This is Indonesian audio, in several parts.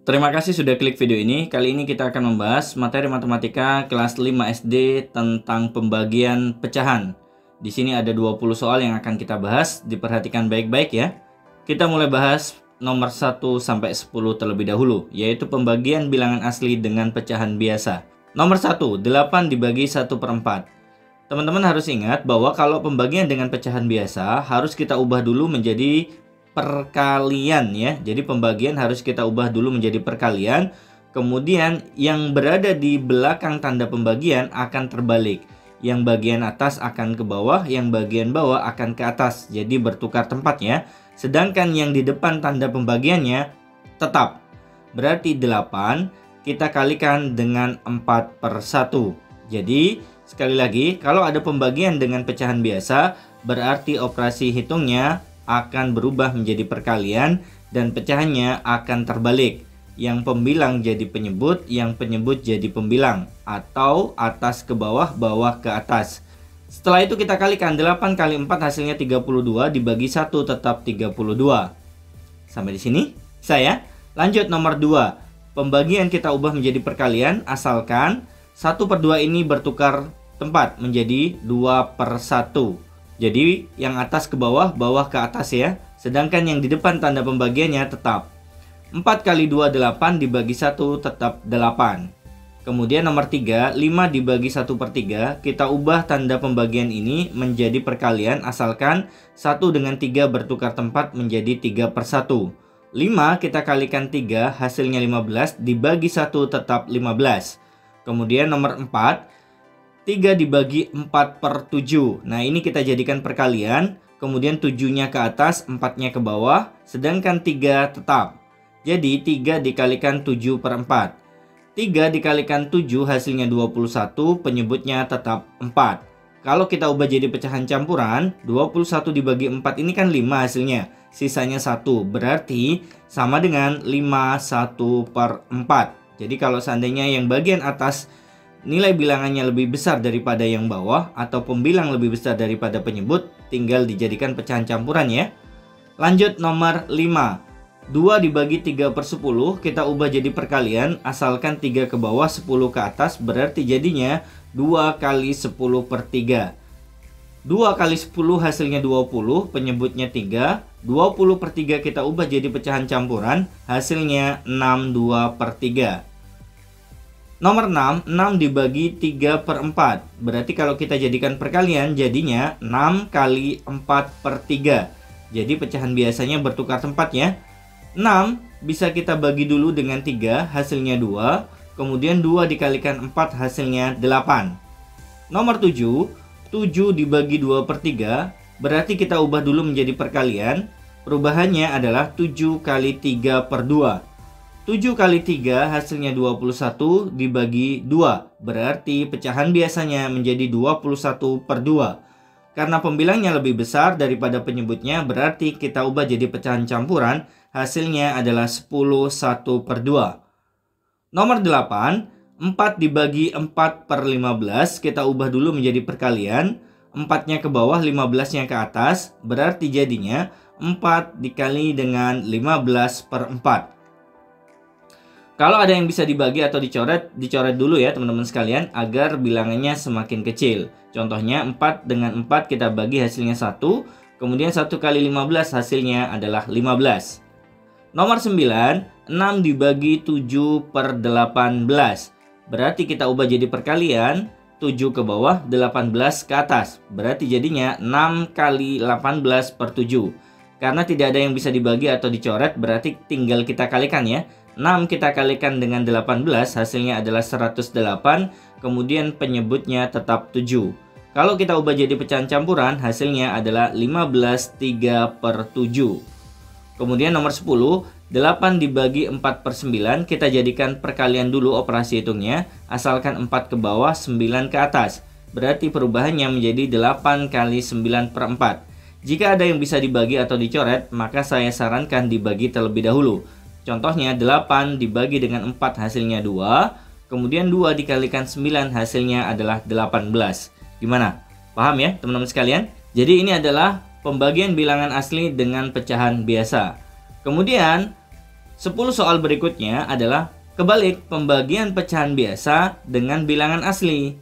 Terima kasih sudah klik video ini. Kali ini kita akan membahas materi matematika kelas 5 SD tentang pembagian pecahan. Di sini ada 20 soal yang akan kita bahas, diperhatikan baik-baik ya. Kita mulai bahas nomor 1 sampai 10 terlebih dahulu, yaitu pembagian bilangan asli dengan pecahan biasa. Nomor 1, 8 dibagi 1/4. Teman-teman harus ingat bahwa kalau pembagian dengan pecahan biasa, harus kita ubah dulu menjadi perkalian ya. Jadi pembagian harus kita ubah dulu menjadi perkalian. Kemudian yang berada di belakang tanda pembagian akan terbalik. Yang bagian atas akan ke bawah, yang bagian bawah akan ke atas. Jadi bertukar tempat ya. Sedangkan yang di depan tanda pembagiannya tetap. Berarti 8 kita kalikan dengan 4/1. Jadi sekali lagi, kalau ada pembagian dengan pecahan biasa, berarti operasi hitungnya akan berubah menjadi perkalian dan pecahannya akan terbalik. Yang pembilang jadi penyebut, yang penyebut jadi pembilang, atau atas ke bawah, bawah ke atas. Setelah itu kita kalikan 8 kali 4 hasilnya 32 dibagi 1 tetap 32. Sampai di sini saya. Lanjut nomor 2. Pembagian kita ubah menjadi perkalian asalkan 1/2 ini bertukar tempat menjadi 2/1. Jadi yang atas ke bawah, bawah ke atas ya. Sedangkan yang di depan tanda pembagiannya tetap. 4 kali 2 8 dibagi 1 tetap 8. Kemudian nomor 3, 5 dibagi 1/3. Kita ubah tanda pembagian ini menjadi perkalian asalkan 1 dengan 3 bertukar tempat menjadi 3/1. 5 kita kalikan 3 hasilnya 15 dibagi 1 tetap 15. Kemudian nomor 4, 3 dibagi 4/7. Nah ini kita jadikan perkalian. Kemudian 7-nya ke atas, 4-nya ke bawah. Sedangkan 3 tetap. Jadi 3 dikalikan 7/4. 3 dikalikan 7 hasilnya 21. Penyebutnya tetap 4. Kalau kita ubah jadi pecahan campuran, 21 dibagi 4 ini kan 5 hasilnya. Sisanya 1. Berarti sama dengan 5 1/4. Jadi kalau seandainya yang bagian atas nilai bilangannya lebih besar daripada yang bawah atau pembilang lebih besar daripada penyebut, tinggal dijadikan pecahan campuran ya. Lanjut nomor 5. 2 dibagi 3/10 kita ubah jadi perkalian asalkan 3 ke bawah 10 ke atas, berarti jadinya 2 kali 10/3. 2 kali 10 hasilnya 20, penyebutnya 3. 20/3 kita ubah jadi pecahan campuran, hasilnya 6 2/3. Nomor 6, 6 dibagi 3/4. Berarti kalau kita jadikan perkalian jadinya 6 kali 4/3. Jadi pecahan biasanya bertukar tempat ya. 6 bisa kita bagi dulu dengan 3, hasilnya 2. Kemudian 2 dikalikan 4 hasilnya 8. Nomor 7, 7 dibagi 2/3. Berarti kita ubah dulu menjadi perkalian. Perubahannya adalah 7 kali 3/2. 7 kali 3 hasilnya 21 dibagi 2. Berarti pecahan biasanya menjadi 21/2. Karena pembilangnya lebih besar daripada penyebutnya, berarti kita ubah jadi pecahan campuran. Hasilnya adalah 10 1/2. Nomor 8, 4 dibagi 4/15. Kita ubah dulu menjadi perkalian. 4-nya ke bawah, 15-nya ke atas. Berarti jadinya 4 dikali dengan 15/4. Kalau ada yang bisa dibagi atau dicoret, dicoret dulu ya teman-teman sekalian agar bilangannya semakin kecil. Contohnya 4 dengan 4 kita bagi hasilnya 1. Kemudian 1 kali 15 hasilnya adalah 15. Nomor 9, 6 dibagi 7/18. Berarti kita ubah jadi perkalian, 7 ke bawah, 18 ke atas. Berarti jadinya 6 kali 18/7. Karena tidak ada yang bisa dibagi atau dicoret, berarti tinggal kita kalikan ya. 6 kita kalikan dengan 18, hasilnya adalah 108, kemudian penyebutnya tetap 7. Kalau kita ubah jadi pecahan campuran, hasilnya adalah 15 3/7. Kemudian nomor 10, 8 dibagi 4/9, kita jadikan perkalian dulu operasi hitungnya, asalkan 4 ke bawah, 9 ke atas. Berarti perubahannya menjadi 8 kali 9/4. Jika ada yang bisa dibagi atau dicoret, maka saya sarankan dibagi terlebih dahulu. Contohnya 8 dibagi dengan 4 hasilnya 2. Kemudian 2 dikalikan 9 hasilnya adalah 18. Gimana? Paham ya teman-teman sekalian? Jadi ini adalah pembagian bilangan asli dengan pecahan biasa. Kemudian 10 soal berikutnya adalah kebalik pembagian pecahan biasa dengan bilangan asli.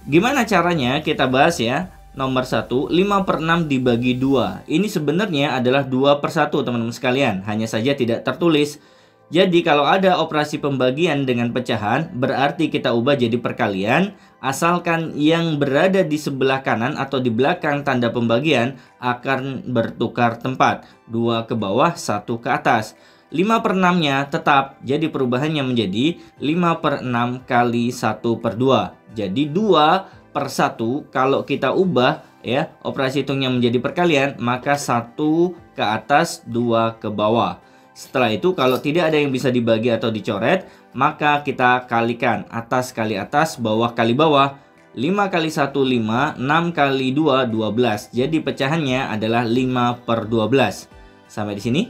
Gimana caranya kita bahas ya. Nomor 1, 5/6 dibagi 2. Ini sebenarnya adalah 2/1 teman-teman sekalian, hanya saja tidak tertulis. Jadi kalau ada operasi pembagian dengan pecahan, berarti kita ubah jadi perkalian, asalkan yang berada di sebelah kanan atau di belakang tanda pembagian akan bertukar tempat. 2 ke bawah, 1 ke atas. 5/6-nya tetap, jadi perubahannya menjadi 5/6 kali 1/2. Jadi 2/1 kalau kita ubah ya, operasi hitungnya menjadi perkalian, maka 1 ke atas, 2 ke bawah. Setelah itu kalau tidak ada yang bisa dibagi atau dicoret, maka kita kalikan atas kali atas, bawah kali bawah. 5 kali 1 5, 6 kali 2 12. Jadi pecahannya adalah 5/12. Sampai di sini?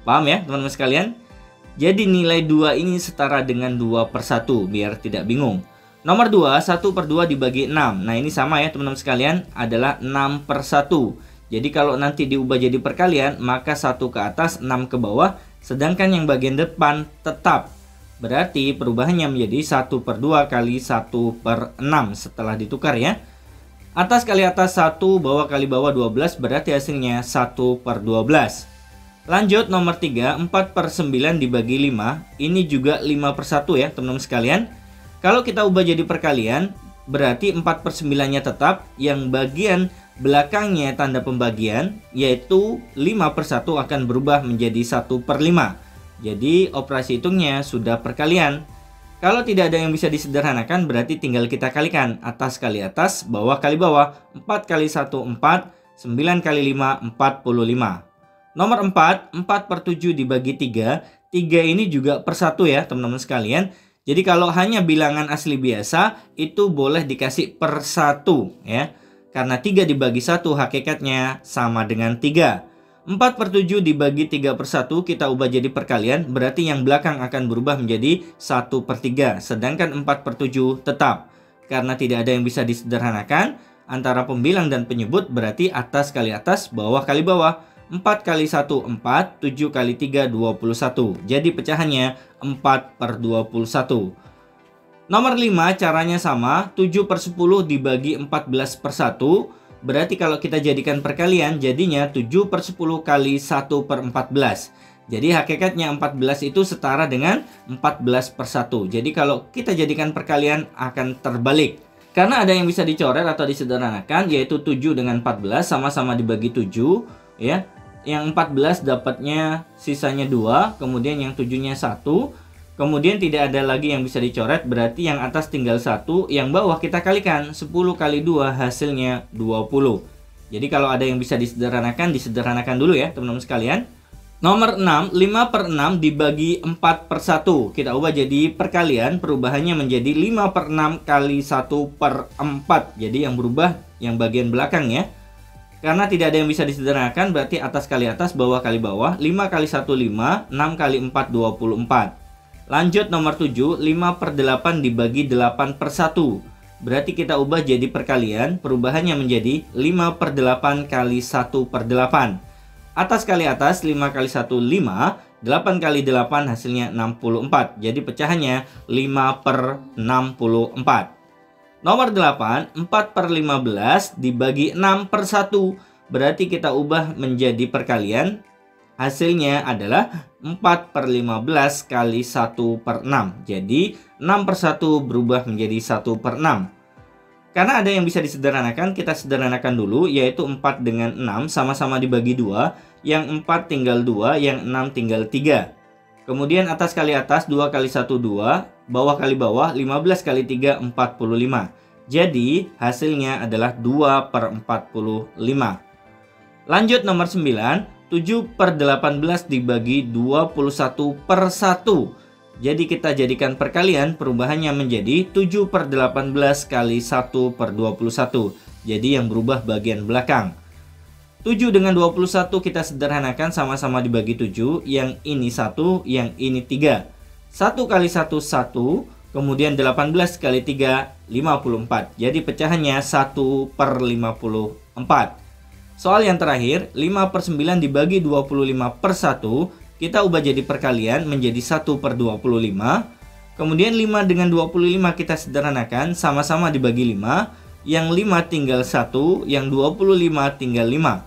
Paham ya teman-teman sekalian? Jadi nilai 2 ini setara dengan 2/1 biar tidak bingung. Nomor 2, 1/2 dibagi 6. Nah ini sama ya teman-teman sekalian, adalah 6/1. Jadi kalau nanti diubah jadi perkalian, maka 1 ke atas, 6 ke bawah. Sedangkan yang bagian depan tetap. Berarti perubahannya menjadi 1/2 kali 1/6 setelah ditukar ya. Atas kali atas 1, bawah kali bawah 12, berarti hasilnya 1/12. Lanjut nomor 3, 4/9 dibagi 5. Ini juga 5/1 ya teman-teman sekalian. Kalau kita ubah jadi perkalian, berarti 4/9-nya tetap. Yang bagian belakangnya tanda pembagian, yaitu 5/1 akan berubah menjadi 1/5. Jadi operasi hitungnya sudah perkalian. Kalau tidak ada yang bisa disederhanakan, berarti tinggal kita kalikan. Atas kali atas, bawah kali bawah. 4 kali 1 4, 9 kali 5 45. Nomor 4, 4/7 dibagi 3. 3 ini juga per 1 ya teman-teman sekalian. Jadi kalau hanya bilangan asli biasa, itu boleh dikasih per 1 ya. Karena 3 dibagi 1 hakikatnya sama dengan 3. 4/7 dibagi 3/1 kita ubah jadi perkalian, berarti yang belakang akan berubah menjadi 1/3. Sedangkan 4/7 tetap. Karena tidak ada yang bisa disederhanakan, antara pembilang dan penyebut berarti atas kali atas, bawah kali bawah. 4 kali 1 4, 7 kali 3 21. Jadi pecahannya 4/21. Nomor 5 caranya sama, 7/10 dibagi 14/1. Berarti kalau kita jadikan perkalian, jadinya 7/10 kali 1/14. Jadi hakikatnya 14 itu setara dengan 14/1. Jadi kalau kita jadikan perkalian akan terbalik. Karena ada yang bisa dicoret atau disederhanakan, yaitu 7 dengan 14 sama-sama dibagi 7 ya. Yang 14 dapatnya sisanya 2, kemudian yang 7-nya 1. Kemudian tidak ada lagi yang bisa dicoret, berarti yang atas tinggal 1, yang bawah kita kalikan. 10 kali 2 hasilnya 20. Jadi kalau ada yang bisa disederhanakan, disederhanakan dulu ya teman-teman sekalian. Nomor 6, 5/6 dibagi 4/1. Kita ubah jadi perkalian, perubahannya menjadi 5/6 kali 1/4. Jadi yang berubah yang bagian belakang ya. Karena tidak ada yang bisa disederhanakan, berarti atas kali atas, bawah kali bawah. 5 kali 1 5, 6 kali 4 24. Lanjut nomor 7, 5/8 dibagi 8/1. Berarti kita ubah jadi perkalian, perubahannya menjadi 5/8 kali 1/8. Atas kali atas, 5 kali 1 5, 8 kali 8 hasilnya 64. Jadi pecahannya 5/64. Nomor 8, 4/15 dibagi 6/1. Berarti kita ubah menjadi perkalian. Hasilnya adalah 4/15 kali 1/6. Jadi 6/1 berubah menjadi 1/6. Karena ada yang bisa disederhanakan, kita sederhanakan dulu, yaitu 4 dengan 6 sama-sama dibagi 2. Yang 4 tinggal 2, yang 6 tinggal 3. Kemudian atas kali atas, 2 kali 1 2, bawah kali bawah, 15 kali 3 45. Jadi hasilnya adalah 2/45. Lanjut nomor 9, 7/18 dibagi 21/1. Jadi kita jadikan perkalian, perubahannya menjadi 7/18 kali 1/21. Jadi yang berubah bagian belakang. 7 dengan 21 kita sederhanakan, sama-sama dibagi 7. Yang ini 1, yang ini 3. 1 kali 1 1, kemudian 18 kali 3 54. Jadi pecahannya 1/54. Soal yang terakhir, 5/9 dibagi 25/1. kita ubah jadi perkalian menjadi 1/25. Kemudian 5 dengan 25 kita sederhanakan, sama-sama dibagi 5. Yang 5 tinggal 1, yang 25 tinggal 5.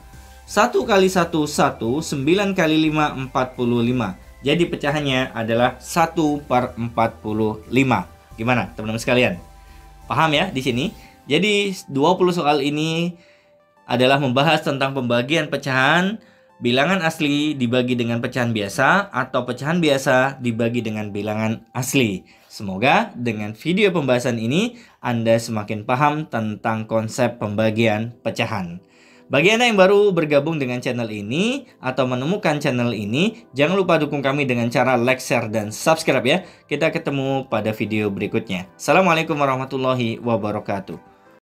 1 kali 1, 1, 9 kali 5, 45. Jadi pecahannya adalah 1/45. Gimana teman-teman sekalian? Paham ya di sini? Jadi 20 soal ini adalah membahas tentang pembagian pecahan bilangan asli dibagi dengan pecahan biasa atau pecahan biasa dibagi dengan bilangan asli. Semoga dengan video pembahasan ini Anda semakin paham tentang konsep pembagian pecahan. Bagi Anda yang baru bergabung dengan channel ini atau menemukan channel ini, jangan lupa dukung kami dengan cara like, share, dan subscribe ya. Kita ketemu pada video berikutnya. Assalamualaikum warahmatullahi wabarakatuh.